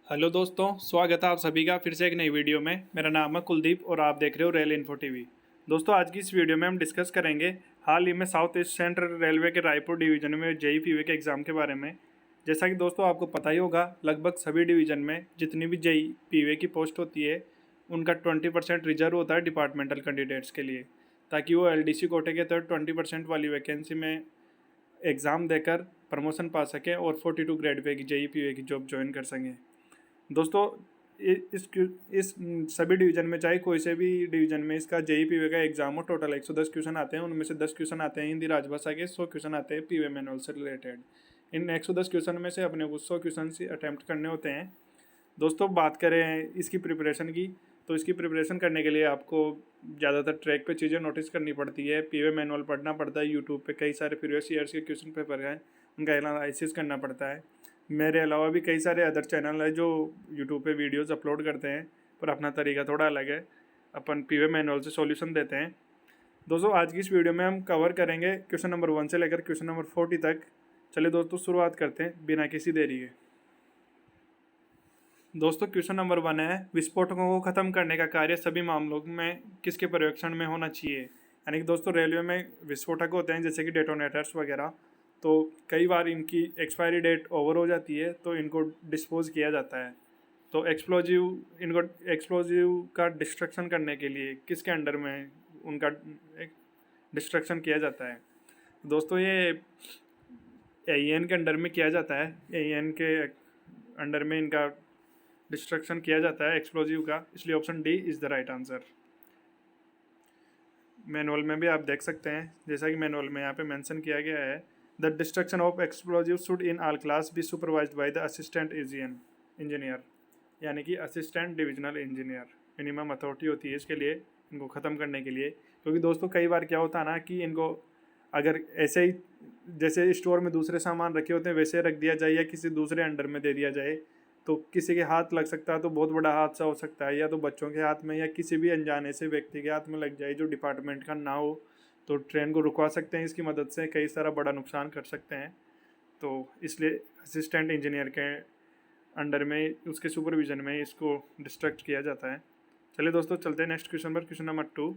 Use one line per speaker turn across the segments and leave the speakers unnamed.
Hello दोस्तों, स्वागत है आप सभी का फिर से एक नई वीडियो में। मेरा नाम है कुलदीप और आप देख रहे हो रेल इन्फो टीवी। दोस्तों, आज की इस वीडियो में हम डिस्कस करेंगे हाल ही में साउथ ईस्ट सेंट्रल रेलवे के रायपुर डिवीजन में जेई पीवे के एग्ज़ाम के बारे में। जैसा कि दोस्तों आपको पता ही होगा, लगभग सभी डिवीज़न में जितनी भी जेई पीवे की पोस्ट होती है उनका 20% रिजर्व होता है डिपार्टमेंटल कैंडिडेट्स के लिए, ताकि वो एलडीसी कोटे के तहत 20% वाली वैकेंसी में एग्ज़ाम देकर प्रमोशन पा सकें और 42 ग्रेड पे की जेई पीवे की जॉब ज्वाइन कर सकें। दोस्तों, इस सभी डिवीज़न में, चाहे कोई से भी डिवीज़न में, इसका जेई पीवे का एग्जाम हो, टोटल 110 क्वेश्चन आते हैं। उनमें से 10 क्वेश्चन आते हैं हिंदी राजभाषा के, 100 क्वेश्चन आते हैं पीवे मैनुअल से रिलेटेड। इन 110 क्वेश्चन में से अपने को 100 क्वेश्चन से अटैम्प्ट करने होते हैं। दोस्तों, बात करें इसकी प्रिपरेशन की, तो इसकी प्रिपरेशन करने के लिए आपको ज़्यादातर ट्रैक पे चीज़ें नोटिस करनी पड़ती है। पीवे मैनुअल पढ़ना पड़ता है, यूट्यूब पे कई सारे प्रीवियस ईयर्स के क्वेश्चन पेपर हैं, उनका एनालिसिस करना पड़ता है। मेरे अलावा भी कई सारे अदर चैनल है जो यूट्यूब पे वीडियोस अपलोड करते हैं, पर अपना तरीका थोड़ा अलग है। अपन पीवे मैनुअल से सॉल्यूशन देते हैं। दोस्तों, आज की इस वीडियो में हम कवर करेंगे क्वेश्चन नंबर 1 से लेकर क्वेश्चन नंबर 40 तक। चलिए दोस्तों, शुरुआत करते हैं बिना किसी देरी के। दोस्तों, क्वेश्चन नंबर 1 है, विस्फोटकों को खत्म करने का कार्य सभी मामलों में किसके पर्यवेक्षण में होना चाहिए। यानी कि दोस्तों, रेलवे में विस्फोटक होते हैं जैसे कि डेटोनेटर्स वगैरह, तो कई बार इनकी एक्सपायरी डेट ओवर हो जाती है तो इनको डिस्पोज किया जाता है। तो इनको एक्सप्लोजिव का डिस्ट्रक्शन करने के लिए किसके अंडर में उनका डिस्ट्रक्शन किया जाता है। दोस्तों, ये एईएन के अंडर में किया जाता है। एईएन के अंडर में इनका डिस्ट्रक्शन किया जाता है एक्सप्लोजिव का, इसलिए option D is the right answer. Manual में भी आप देख सकते हैं, जैसा कि मैनुअल में यहाँ पे मेंशन किया गया है, the destruction of explosive should in all class be supervised by the assistant engineer, यानी कि assistant divisional engineer minimum authority होती है इसके लिए, इनको ख़त्म करने के लिए। क्योंकि दोस्तों, कई बार क्या होता है ना कि इनको अगर ऐसे ही जैसे स्टोर में दूसरे सामान रखे होते हैं वैसे रख दिया जाए या किसी दूसरे अंडर में दे दिया जाए तो किसी के हाथ लग सकता है, तो बहुत बड़ा हादसा हो सकता है, या तो बच्चों के हाथ में या किसी भी अनजाने से व्यक्ति के हाथ में लग जाए जो डिपार्टमेंट का ना हो, तो ट्रेन को रुकवा सकते हैं। इसकी मदद से कई सारा बड़ा नुकसान कर सकते हैं। तो इसलिए असिस्टेंट इंजीनियर के अंडर में, उसके सुपरविजन में इसको डिस्ट्रक्ट किया जाता है। चलिए दोस्तों, चलते हैं नेक्स्ट क्वेश्चन पर। क्वेश्चन नंबर 2,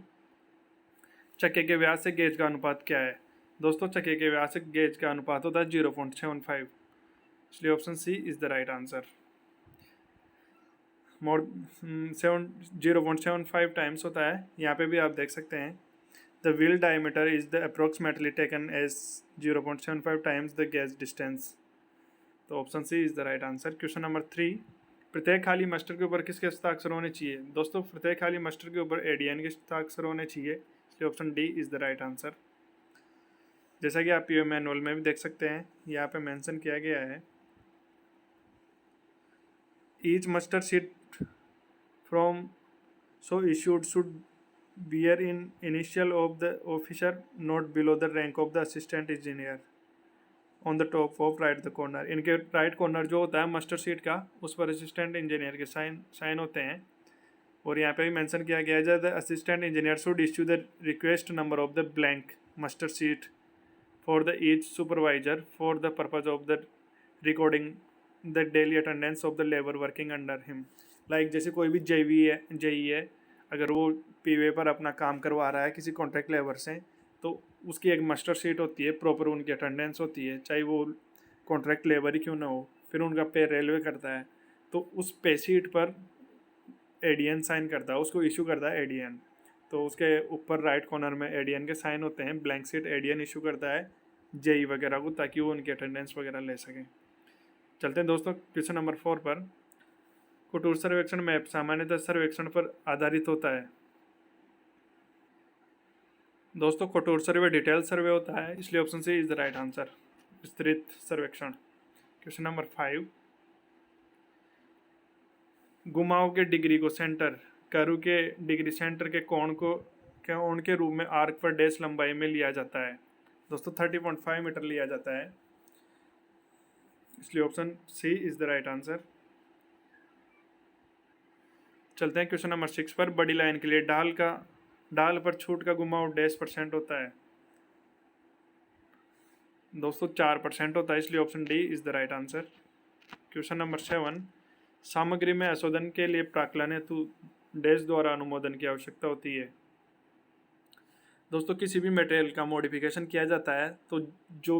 चक्के के व्यास से गेज का अनुपात क्या है। दोस्तों, चक्के के व्यास से गेज का अनुपात होता है 0.75, इसलिए option C is the right answer. More 0.75 times होता है। यहाँ पे भी आप देख सकते हैं, the wheel diameter is the approximately taken as 0.75 times the gauge distance, तो option C is the right answer. Question number 3, प्रत्येक खाली मास्टर के ऊपर किसके हस्ताक्षर होने चाहिए। दोस्तों, प्रत्येक खाली मास्टर के ऊपर एडीएन के हस्ताक्षर होने चाहिए, इसलिए option D is the right answer. जैसा कि आप ये मैनुअल में भी देख सकते हैं, यहाँ पे मेंशन किया गया है, each master sheet from so issued should bear in initial of the officer not below the rank of the assistant engineer on the top of right the corner। इनके राइट कॉर्नर जो होता है master sheet का, उस पर assistant engineer के sign होते हैं। और यहाँ पे भी मेंशन किया गया है, the assistant engineer should issue the request number of the blank master sheet for the each supervisor for the purpose of the recording the daily attendance of the labour working under him. Like जैसे कोई भी JEE है, अगर वो पीवे पर अपना काम करवा रहा है किसी कॉन्ट्रैक्ट लेबर से, तो उसकी एक मास्टर शीट होती है, प्रॉपर उनकी अटेंडेंस होती है, चाहे वो कॉन्ट्रैक्ट लेबर ही क्यों ना हो। फिर उनका पे रेलवे करता है, तो उस पे शीट पर एडीएन साइन करता है, उसको इशू करता है एडीएन। तो उसके ऊपर राइट कॉर्नर में एडीएन के साइन होते हैं। ब्लैंक शीट एडीएन इशू करता है जेई वगैरह को, ताकि वो उनकी अटेंडेंस वगैरह ले सकें। चलते हैं दोस्तों क्वेश्चन नंबर 4 पर। कुटूर सर्वेक्षण मैप सामान्यतः सर्वेक्षण पर आधारित होता है। दोस्तों, कुटूर सर्वे डिटेल सर्वे होता है, इसलिए option C is the right answer, विस्तृत सर्वेक्षण। क्वेश्चन नंबर 5, घुमाव के डिग्री को सेंटर, कर्व के डिग्री सेंटर के कोण के रूप में आर्क पर डैश लंबाई में लिया जाता है। दोस्तों, 30.5 मीटर लिया जाता है, इसलिए option C is the right answer. चलते हैं क्वेश्चन नंबर 6 पर। बड़ी लाइन के लिए डाल पर छूट का घुमाव डैश % होता है। दोस्तों, 4% होता है, इसलिए option D is the right answer. Question number 7, सामग्री में संशोधन के लिए प्राक्कलन हेतु डैश द्वारा अनुमोदन की आवश्यकता होती है। दोस्तों किसी भी मटेरियल का मॉडिफिकेशन किया जाता है तो जो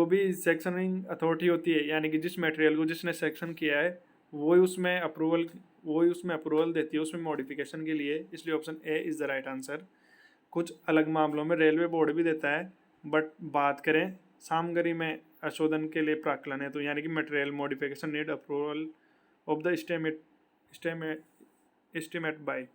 भी सेक्शनिंग अथॉरिटी होती है, यानी कि जिस मटेरियल को जिसने सेक्शन किया है वही उसमें अप्रूवल देती है उसमें मॉडिफिकेशन के लिए, इसलिए option A is the right answer. कुछ अलग मामलों में रेलवे बोर्ड भी देता है, बट बात करें सामग्री में संशोधन के लिए प्राक्कलन है तो यानी कि material modification need approval of the estimate by.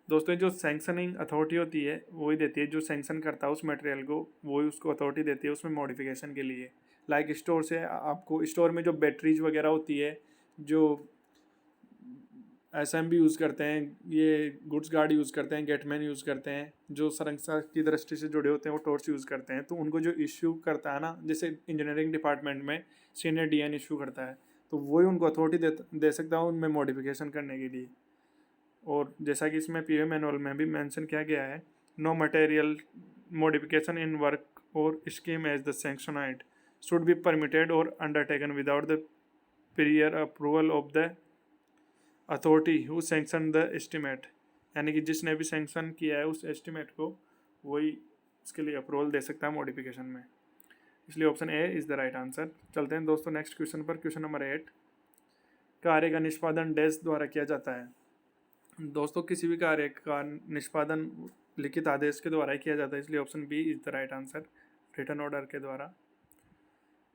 दोस्तों जो सैंक्शनिंग अथॉरिटी होती है वही देती है, जो सैंक्शन करता है उस मटेरियल को वही उसको अथॉरिटी देती है उसमें मॉडिफिकेशन के लिए। लाइक स्टोर से आपको स्टोर में जो बैटरीज वगैरह होती है, जो एसएमबी यूज़ करते हैं, ये गुड्स गार्ड यूज़ करते हैं, गेटमैन यूज़ करते हैं, जो संरक्षा की दृष्टि से जुड़े होते हैं वो टोर्च यूज़ करते हैं, तो उनको जो इश्यू करता है ना, जैसे इंजीनियरिंग डिपार्टमेंट में सीनियर डीएन इशू करता है तो वही उनको अथॉरिटी दे सकता है उनमें मॉडिफिकेशन करने के लिए। और जैसा कि इसमें पीओ मैनुअल में भी मेंशन किया गया है, no material modification in work or scheme as the sanctioned should be permitted or undertaken without the prior approval of the authority who sanction the estimate, यानी कि जिसने भी सैंक्शन किया है उस एस्टिमेट को वही इसके लिए अप्रूवल दे सकता है मॉडिफिकेशन में, इसलिए option A is the right answer. चलते हैं दोस्तों नेक्स्ट क्वेश्चन पर। क्वेश्चन नंबर 8, कार्य का निष्पादन डैश द्वारा किया जाता है। दोस्तों किसी भी कार्य का निष्पादन लिखित आदेश के द्वारा ही किया जाता है, इसलिए option B is the right answer, written order के द्वारा।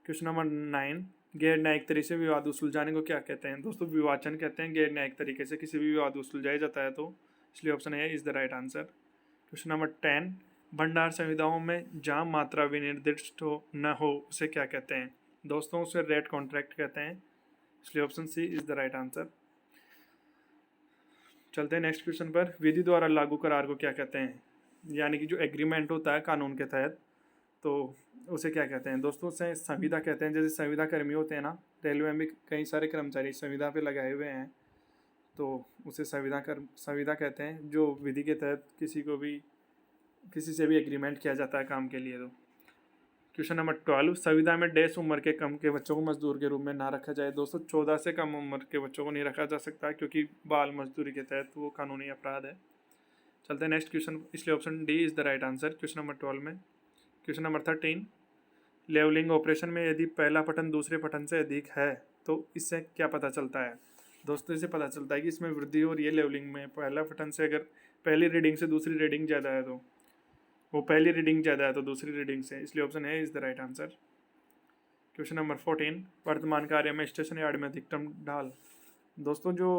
क्वेश्चन नंबर 9, गैर न्यायिक तरीके से विवाद को सुलझाने को क्या कहते हैं। दोस्तों विवाचन कहते हैं गैर न्यायिक तरीके से किसी भी विवाद को सुलझाया जाता है तो, इसलिए option A is the right answer. Question number 10, भंडार संविदाओं में जहाँ मात्रा विनिर्दिष्ट न हो उसे क्या कहते हैं। दोस्तों उसे रेट कॉन्ट्रैक्ट कहते हैं, इसलिए option C is the right answer. चलते हैं नेक्स्ट क्वेश्चन पर। विधि द्वारा लागू करार को क्या कहते हैं, यानी कि जो एग्रीमेंट होता है कानून के तहत तो उसे क्या कहते हैं। दोस्तों उसे संविदा कहते हैं। जैसे संविदा कर्मी होते हैं ना, रेलवे में कई सारे कर्मचारी संविदा पे लगाए हुए हैं तो उसे संविदा कहते हैं, जो विधि के तहत किसी से भी एग्रीमेंट किया जाता है काम के लिए। तो क्वेश्चन नंबर 12, संविदा में डैश उम्र के कम के बच्चों को मजदूर के रूप में ना रखा जाए। दोस्तों 14 से कम उम्र के बच्चों को नहीं रखा जा सकता क्योंकि बाल मजदूरी के तहत वो कानूनी अपराध है। चलते हैं नेक्स्ट क्वेश्चन, इसलिए option D is the right answer question number 12 में। क्वेश्चन नंबर 13, लेवलिंग ऑपरेशन में यदि पहला पठन दूसरे पठन से अधिक है तो इससे क्या पता चलता है। दोस्तों इससे पता चलता है कि इसमें वृद्धि हो रही है लेवलिंग में। पहला पठन से अगर पहली रीडिंग से दूसरी रीडिंग ज़्यादा है तो वो पहली रीडिंग ज़्यादा है तो दूसरी रीडिंग से, इसलिए option A is the right answer. Question number 14, वर्तमान कार्य में स्टेशन यार्ड में अधिकतम ढाल। दोस्तों जो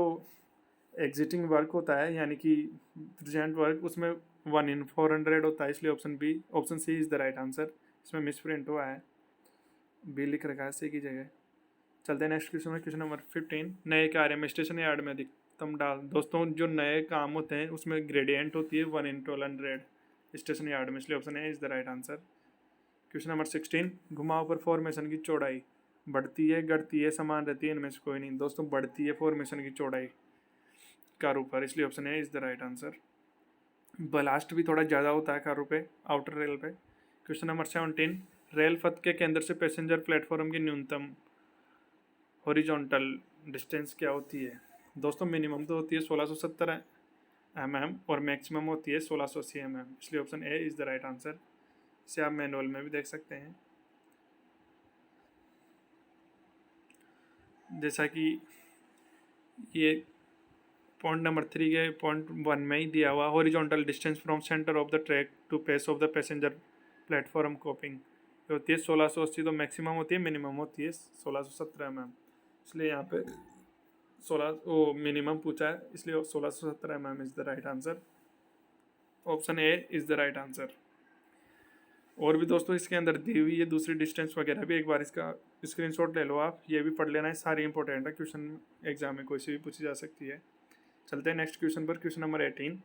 एग्जिटिंग वर्क होता है यानी कि प्रेजेंट वर्क उसमें 1/400 होता है, इसलिए option C is the right answer. इसमें मिस प्रिंट हुआ है, बी लिख रखा है सी की जगह। चलते हैं नेक्स्ट क्वेश्चन में। क्वेश्चन नंबर 15, नए कार्य में स्टेशन यार्ड में अधिकतम ढाल। दोस्तों जो नए काम होते हैं उसमें ग्रेडियंट होती है 1/1200 स्टेशन यार्ड में, इसलिए option A is the right answer. Question number 16, घुमाव पर फॉर्मेशन की चौड़ाई बढ़ती है घटती है समान रहती है, इनमें से कोई नहीं। दोस्तों बढ़ती है फॉर्मेशन की चौड़ाई कारों पर, इसलिए option A is the right answer. Blast भी थोड़ा ज़्यादा होता है कारों पे, आउटर रेल पे। क्वेश्चन नंबर 17, रेल पथ के केंद्र से पैसेंजर प्लेटफॉर्म की न्यूनतम हॉरिजॉन्टल डिस्टेंस क्या होती है। दोस्तों मिनिमम तो होती है 1670 mm और मैक्सिमम होती है 1680 mm, इसलिए option A is the right answer. इसे आप मैनुअल में भी देख सकते हैं। जैसा कि ये पॉइंट नंबर 3 के पॉइंट 1 में ही दिया हुआ, horizontal distance from centre of the track to face of the passenger platform coping होती है 1680, तो मैक्सिमम होती है, मिनिमम होती है 1670 mm, इसलिए यहाँ पे 16 मिनिमम पूछा है, इसलिए 1670 mm is the right answer. Option A is the right answer. और भी दोस्तों इसके अंदर दी हुई है दूसरी डिस्टेंस वगैरह भी, एक बार इसका स्क्रीनशॉट ले लो आप, ये भी पढ़ लेना है, सारी इंपॉर्टेंट है, क्वेश्चन एग्जाम में कोई सी भी पूछी जा सकती है। चलते हैं नेक्स्ट क्वेश्चन पर। क्वेश्चन नंबर 18,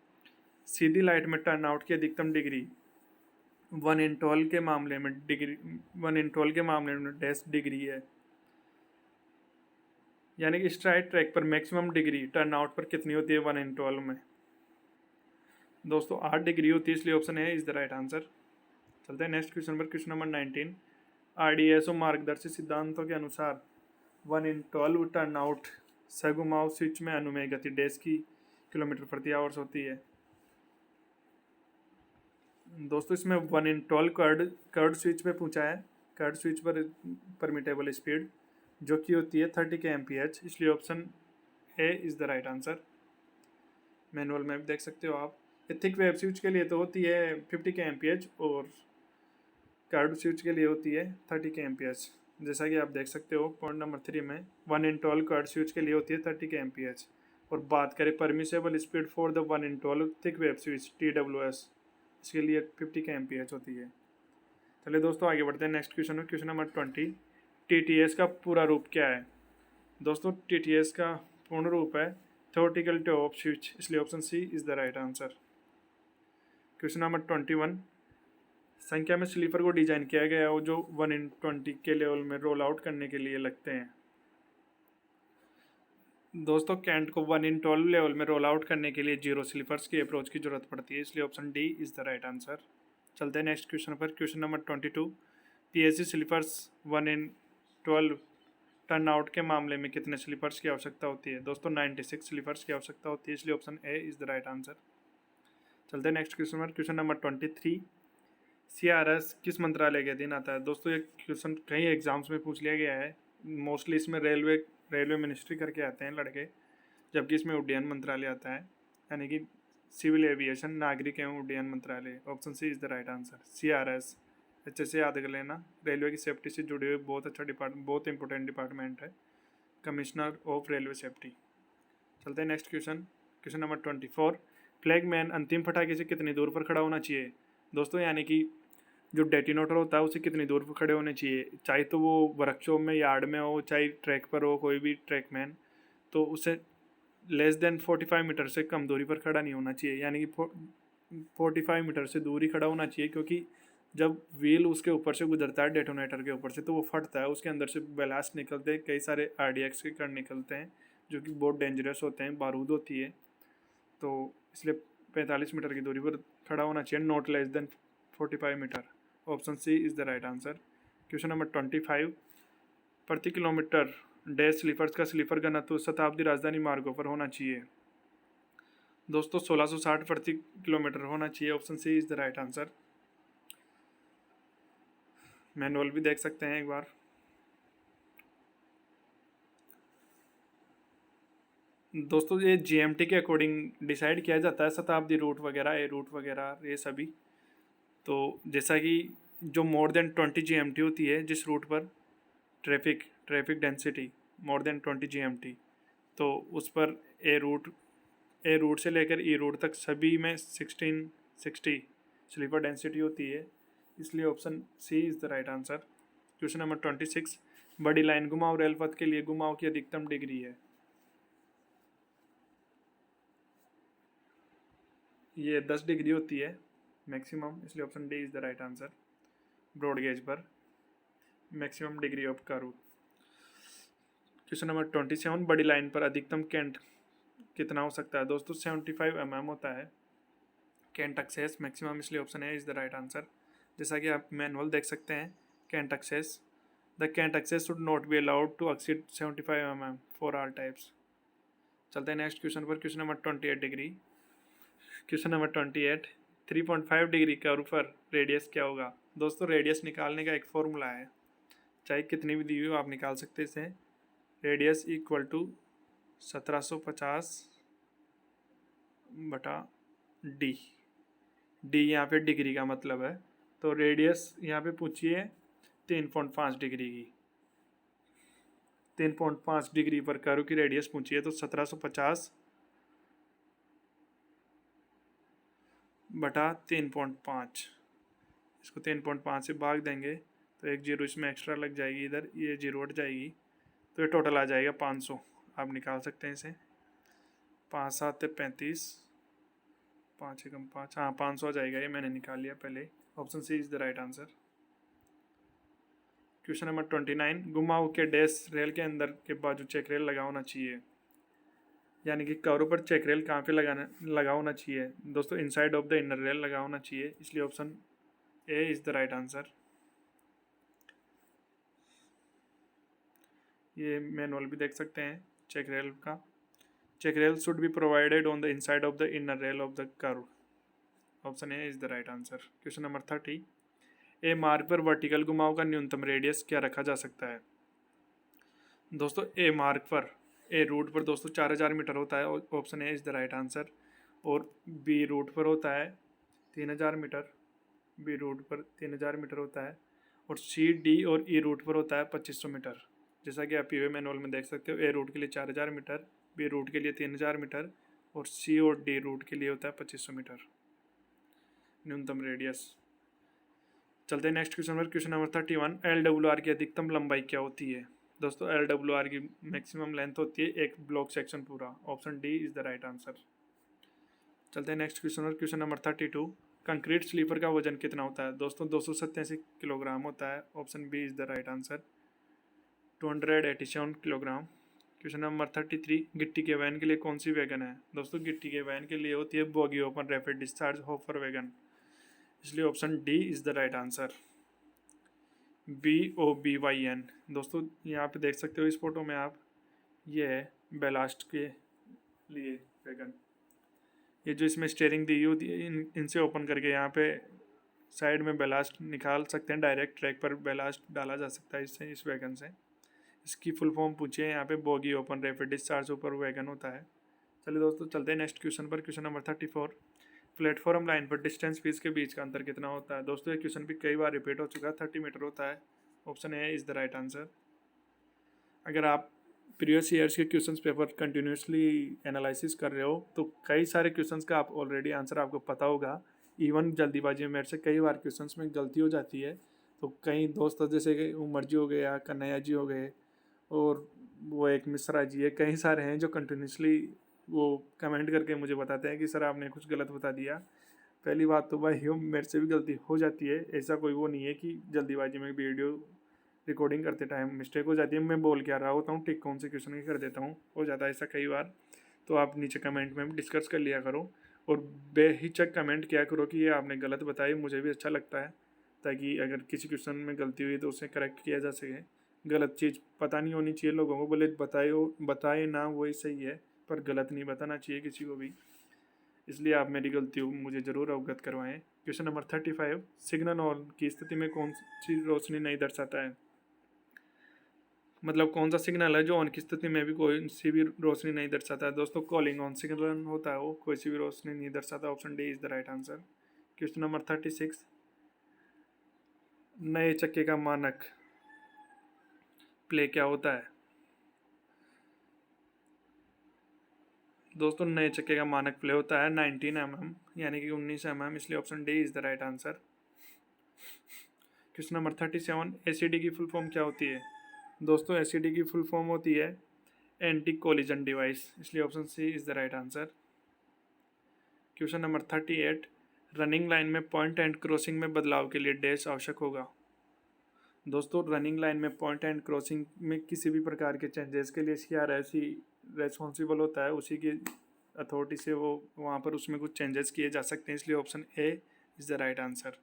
सीधी लाइट में टर्न आउट की अधिकतम डिग्री 1/12 के मामले में डैश डिग्री है, यानी कि स्ट्राइट ट्रैक पर मैक्सिमम डिग्री टर्न आउट पर कितनी होती है 1/12 में। दोस्तों 8 डिग्री होती है, इसलिए option A is the right answer. चलते हैं नेक्स्ट क्वेश्चन पर। क्वेश्चन नंबर 19, आरडीएसओ मार्गदर्शी सिद्धांतों के अनुसार 1/12 टर्न आउट सगुमाओ स्विच में अनुमेय गति डेज की किलोमीटर प्रति आवर्स होती है। दोस्तों इसमें 1/12 कर्ड स्विच पे पूछा है। कर्ड स्विच पर परमिटेबल स्पीड जो कि होती है 30 kmph, इसलिए option A is the right answer. Manual में भी देख सकते हो आप। थिक वेब स्विच के लिए तो होती है 50 kmph और कार्ड स्विच के लिए होती है 30 kmph। जैसा कि आप देख सकते हो पॉइंट नंबर 3 में 1/12 कार्ड स्विच के लिए होती है 30 kmph। और बात करें permissible speed for the 1/12 thick web switch TWS, इसके लिए 50 kmph होती है। चलिए दोस्तों आगे बढ़ते हैं नेक्स्ट क्वेश्चन में। क्वेश्चन नंबर 20, TTS का पूरा रूप क्या है? दोस्तों TTS का पूर्ण रूप है थ्योरेटिकल टॉप स्विच, इसलिए option C is the right answer. Question number 21, संख्या में स्लीपर को डिजाइन किया गया हो जो 1/20 के लेवल में रोल आउट करने के लिए लगते हैं। दोस्तों कैंट को 1/12 लेवल में रोल आउट करने के लिए 0 स्लीपर्स की अप्रोच की जरूरत पड़ती है, इसलिए option D is the right answer. चलते हैं नेक्स्ट क्वेश्चन पर। Question number 22, PSC sleepers 1/12 turnout के मामले में कितने स्लीपर्स की आवश्यकता होती है? दोस्तों 96 स्लीपर्स की आवश्यकता होती है, इसलिए option A is the right answer. चलते हैं नेक्स्ट क्वेश्चन पर। क्वेश्चन नंबर 23, CRS किस मंत्रालय के अधीन आता है? दोस्तों ये क्वेश्चन कई एग्जाम्स में पूछ लिया गया है। मोस्टली इसमें रेलवे मिनिस्ट्री करके आते हैं लड़के, जबकि इसमें उड्डयन मंत्रालय आता है, यानी कि सिविल एविएशन नागरिक एवं उड्डयन मंत्रालय। Option C is the right answer. CRS अच्छे से याद कर लेना, रेलवे की सेफ्टी से जुड़े हुए बहुत अच्छा डिपार्टमेंट, बहुत इंपॉर्टेंट डिपार्टमेंट है, कमिश्नर ऑफ रेलवे सेफ्टी। चलते हैं next question. Question number 24, flag man अंतिम पटाखे से कितनी दूर पर खड़ा होना चाहिए? दोस्तों यानी कि जो डेटिनेटर होता है उसे कितनी दूर पर खड़े होने चाहिए, चाहे तो वो वर्कशॉप में यार्ड में हो चाहे ट्रैक पर हो, कोई भी ट्रैक मैन, तो उसे लेस देन 45 मीटर से कम दूरी पर खड़ा नहीं होना चाहिए, यानी कि 45 मीटर से दूर ही खड़ा होना चाहिए, क्योंकि जब व्हील उसके ऊपर से गुजरता है डेटोनेटर के ऊपर से तो वो फटता है, उसके अंदर से ब्लास्ट निकलते हैं, कई सारे RDX के कण निकलते हैं जो कि बहुत डेंजरस होते हैं, बारूद होती है, तो इसलिए 45 मीटर की दूरी पर खड़ा होना चाहिए, not less than 45 metre. Option C is the right answer. Question number 25, प्रति किलोमीटर डैश स्लीपर्स का स्लीपर घनत्व शताब्दी राजधानी मार्गों पर होना चाहिए? दोस्तों 1660 प्रति किलोमीटर होना चाहिए, option C is the right answer. Manual भी देख सकते हैं एक बार। दोस्तों ये GMT के अकॉर्डिंग डिसाइड किया जाता है, शताब्दी रूट वगैरह, ए रूट वगैरह ये सभी। तो जैसा कि जो मोर देन 20 GMT होती है जिस रूट पर traffic density more than 20 GMT, तो उस पर ए रूट से लेकर ई रूट तक सभी में 1660 स्लीपर डेंसिटी होती है, इसलिए option C is the right answer. Question number 26, बड़ी लाइन घुमाव रेलपथ के लिए घुमाव की अधिकतम डिग्री है? ये 10 डिग्री होती है मैक्सिमम, इसलिए option D is the right answer. Broad gauge पर maximum degree of curve. Question number 27, बड़ी लाइन पर अधिकतम कैंट कितना हो सकता है? दोस्तों 75 mm होता है कैंट एक्सेस मैक्सिमम, इसलिए option A is the right answer. जैसा कि आप मैनुअल देख सकते हैं, cant excess, the cant excess should not be allowed to exceed 75 mm for all types. चलते हैं नेक्स्ट क्वेश्चन पर। Question number 28 degree. Question number 28, 3.5 degree curve पर रेडियस क्या होगा? दोस्तों रेडियस निकालने का एक फॉर्मूला है, चाहे कितनी भी दी हुई हो आप निकाल सकते हैं इसे। रेडियस इक्वल टू 1750 बटा डी। डी यहाँ पे डिग्री का मतलब है, तो रेडियस यहाँ पे पूछिए 3.5 डिग्री की, 3.5 डिग्री पर कर्व की रेडियस पूछिए, तो 1750 बटा 3.5, इसको 3.5 से भाग देंगे तो एक जीरो इसमें एक्स्ट्रा लग जाएगी, इधर ये जीरो हट जाएगी, तो ये टोटल आ जाएगा 500। आप निकाल सकते हैं इसे, 5 7 35, 5 एकम 5, हाँ 500 आ जाएगा, ये मैंने निकाल लिया पहले। Option C is the right answer. Question number 29, घुमाव के डैश रेल के अंदर के बाजू चेक रेल लगा होना चाहिए, यानी कि कवरों पर चेक रेल कहाँ पे लगा होना चाहिए? दोस्तों inside of the inner rail लगा होना चाहिए, इसलिए option A is the right answer. ये मैनुअल भी देख सकते हैं चेक रेल का। Check rail should be provided on the inside of the inner rail of the curve. Option A is the right answer. Question number 30, A मार्ग पर vertical घुमाव का न्यूनतम रेडियस क्या रखा जा सकता है? दोस्तों ए मार्ग पर, ए रूट पर दोस्तों 4000 मीटर होता है, option A is the right answer. और बी रूट पर होता है 3000 मीटर, बी रूट पर 3000 मीटर होता है। और सी डी और ई रूट पर होता है 2500 मीटर। जैसा कि आप पीवे मैनुअल में देख सकते हो, ए रूट के लिए 4000 मीटर, बी रूट के लिए 3000 मीटर और सी और डी रूट के लिए होता है 2500 मीटर न्यूनतम रेडियस। चलते हैं नेक्स्ट क्वेश्चन पर। क्वेश्चन नंबर 31, LWR की अधिकतम लंबाई क्या होती है? दोस्तों LWR की मैक्सिमम लेंथ होती है एक ब्लॉक सेक्शन पूरा। Option D is the right answer. चलते हैं नेक्स्ट क्वेश्चन पर। क्वेश्चन नंबर 32, कंक्रीट स्लीपर का वजन कितना होता है? दोस्तों 287 किलोग्राम होता है। Option B is the right answer, 287 kilogram. Question number 33, गिट्टी के वैन के लिए कौन सी वैगन है? दोस्तों गिट्टी के वैन के लिए होती है bogie open rapid discharge hopper wagon, इसलिए option D is the right answer, BOBYN। दोस्तों यहाँ पे देख सकते हो इस फोटो में आप, ये है बेलास्ट के लिए वैगन। ये जो इसमें स्टीयरिंग दी होती है, इनसे ओपन करके यहाँ पे साइड में बेलास्ट निकाल सकते हैं, डायरेक्ट ट्रैक पर बेलास्ट डाला जा सकता है इससे, इस वैगन से। इसकी फुल फॉर्म पूछिए यहाँ पे, बोगी ओपन रैपिड डिस्चार्ज ऊपर वैगन होता है। चलिए दोस्तों चलते हैं नेक्स्ट क्वेश्चन पर। क्वेश्चन नंबर 34, प्लेटफॉर्म लाइन पर डिस्टेंस फीस के बीच का अंतर कितना होता है? दोस्तों ये क्वेश्चन भी कई बार रिपीट हो चुका है, 30 मीटर होता है। Option A is the right answer. अगर आप प्रीवियस ईयर्स के क्वेश्चंस पेपर कंटिन्यूसली एनालिसिस कर रहे हो तो कई सारे क्वेश्चंस का आप ऑलरेडी आंसर आपको पता होगा। इवन जल्दीबाजी में मेरे से कई बार क्वेश्चंस में गलती हो जाती है, तो कई दोस्त जैसे कि उमर जी हो गए या कन्हैया जी हो गए और वो एक मिश्रा जी है, कई सारे हैं जो कंटिन्यूसली वो कमेंट करके मुझे बताते हैं कि सर आपने कुछ गलत बता दिया। पहली बात तो भाई मेरे से भी गलती हो जाती है, ऐसा कोई वो नहीं है कि जल्दीबाजी में वीडियो रिकॉर्डिंग करते टाइम मिस्टेक हो जाती है, मैं बोल क्या रहा होता हूँ टिक कौन से क्वेश्चन की कर देता हूँ, हो जाता है ऐसा कई बार। तो आप नीचे कमेंट में डिस्कस कर लिया करो और बेहिचक कमेंट किया करो कि ये आपने गलत बताई, मुझे भी अच्छा लगता है, ताकि अगर किसी क्वेश्चन में गलती हुई तो उसे करेक्ट किया जा सके। गलत चीज़ पता नहीं होनी चाहिए लोगों को, बोले बताए ना वही सही है, पर गलत नहीं बताना चाहिए किसी को भी। इसलिए आप मेरी गलती मुझे ज़रूर अवगत करवाएं। क्वेश्चन नंबर 35, सिग्नल ऑन की स्थिति में कौन सी रोशनी नहीं दर्शाता है? मतलब कौन सा सिग्नल है जो ऑन की स्थिति में भी कोई सी भी रोशनी नहीं दर्शाता है? दोस्तों कॉलिंग ऑन सिग्नल होता है, वो कोई सी भी रोशनी नहीं दर्शाता। Option D is the right answer. Question number 36, नए चक्के का मानक प्ले क्या होता है? दोस्तों नए चक्के का मानक प्ले होता है 19 mm यानी कि 19 mm, इसलिए option D is the right answer. Question number 37, ACD की फुल फॉर्म क्या होती है? दोस्तों ACD की फुल फॉर्म होती है एंटी कोलिजन डिवाइस, इसलिए option C is the right answer. Question number 38, running line में पॉइंट एंड क्रॉसिंग में बदलाव के लिए डैश आवश्यक होगा। दोस्तों रनिंग लाइन में पॉइंट एंड क्रॉसिंग में किसी भी प्रकार के चेंजेस के लिए CRS ही रेस्पॉन्सिबल होता है, उसी की अथॉरिटी से वो वहाँ पर उसमें कुछ चेंजेस किए जा सकते हैं, इसलिए option A is the right answer,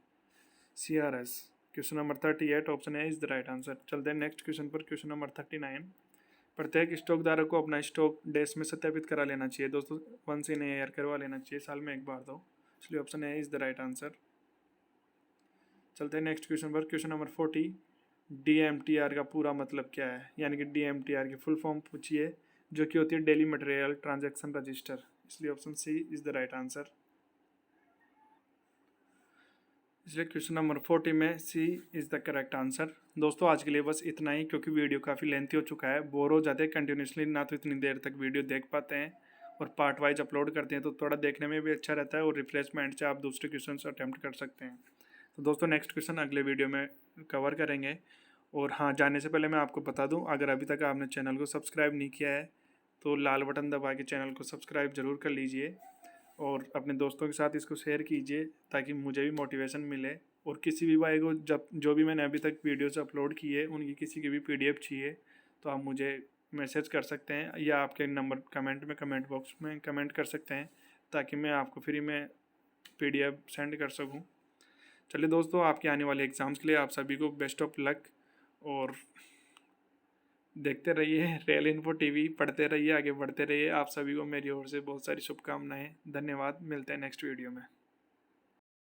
CRS। Question number 38, option A is the right answer. चलते हैं नेक्स्ट क्वेश्चन पर। क्वेश्चन नंबर 39, प्रत्येक स्टॉक धारक को अपना स्टॉक डैश में सत्यापित करा लेना चाहिए। दोस्तों वंस इन ईयर करवा लेना चाहिए, साल में एक बार दो, इसलिए option A is the right answer. चलते हैं नेक्स्ट क्वेश्चन पर। क्वेश्चन नंबर 40, DMTR का पूरा मतलब क्या है? यानी कि DMTR की फुल फॉर्म पूछिए, जो कि होती है डेली मटेरियल ट्रांजैक्शन रजिस्टर, इसलिए option C is the right answer. इसलिए क्वेश्चन नंबर 40 में C is the correct answer. दोस्तों आज के लिए बस इतना ही, क्योंकि वीडियो काफ़ी लेंथी हो चुका है, बोर हो जाते हैं कंटिन्यूसली, ना तो इतनी देर तक वीडियो देख पाते हैं और पार्ट वाइज अपलोड करते हैं तो थोड़ा देखने में भी अच्छा रहता है और रिफ्रेशमेंट से आप दूसरे क्वेश्चन अटैम्प्ट कर सकते हैं। तो दोस्तों नेक्स्ट क्वेश्चन अगले वीडियो में कवर करेंगे। और हाँ, जाने से पहले मैं आपको बता दूं, अगर अभी तक आपने चैनल को सब्सक्राइब नहीं किया है तो लाल बटन दबा के चैनल को सब्सक्राइब ज़रूर कर लीजिए और अपने दोस्तों के साथ इसको शेयर कीजिए, ताकि मुझे भी मोटिवेशन मिले। और किसी भी भाई को जब जो भी मैंने अभी तक वीडियोस अपलोड की है उनकी किसी की भी PDF चाहिए तो आप मुझे मैसेज कर सकते हैं या आपके नंबर कमेंट बॉक्स में कमेंट कर सकते हैं, ताकि मैं आपको फ्री में PDF सेंड कर सकूँ। चलिए दोस्तों, आपके आने वाले एग्ज़ाम्स के लिए आप सभी को बेस्ट ऑफ लक और देखते रहिए रेल इन्फो टीवी, पढ़ते रहिए, आगे बढ़ते रहिए। आप सभी को मेरी ओर से बहुत सारी शुभकामनाएं। धन्यवाद। मिलते हैं नेक्स्ट वीडियो में।